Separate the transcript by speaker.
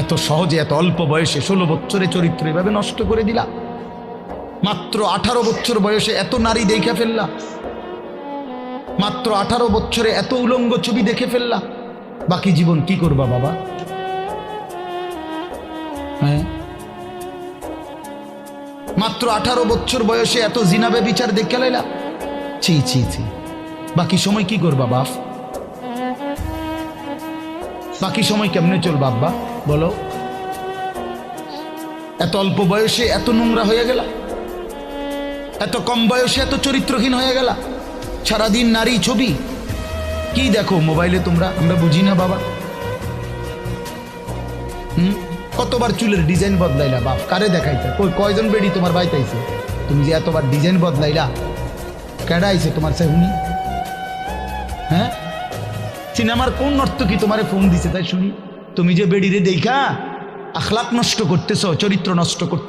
Speaker 1: এত সহজে এত অল্প বয়সে 16 বছরে চরিত্র এভাবে নষ্ট করে দিলা। মাত্র 18 বছর বয়সে এত নারী দেখে ফেললা, মাত্র 18 বছরে এত উলঙ্গ ছবি দেখে ফেললা। বাকি জীবন কি করবা বাবা? হ্যাঁ, মাত্র 18 বছর বয়সে এত জিনা ব্যভিচার দেখে লাইলা। ছি ছি ছি, বাকি সময় কি করবা বাপ? বাকি সময় কেমনে চলবা আব্বা বলো? এত অল্প বয়সে এত নোংরা হয়ে গেলা, এত কম বয়সে এত চরিত্রহীন হয়ে গেলা। সারাদিন নারী ছবি কি দেখো মোবাইলে তোমরা, আমরা বুঝি না বাবা। কতবার চুলের ডিজাইন বদলাইলা বাপ, কারে দেখাইতে? কয়জন বেড়ি তোমার বাইতাইছে? তুমি যে এতবার ডিজাইন বদলাইলা, কেডা আইছে তোমার সেহুনি? হ্যাঁ, সিনেমার কোন নর্তকী তোমারে ফোন দিছে তাই শুনি? তুমি যে বেড়িরে দেখা আখলাক নষ্ট করতেছ, চরিত্র নষ্ট করতে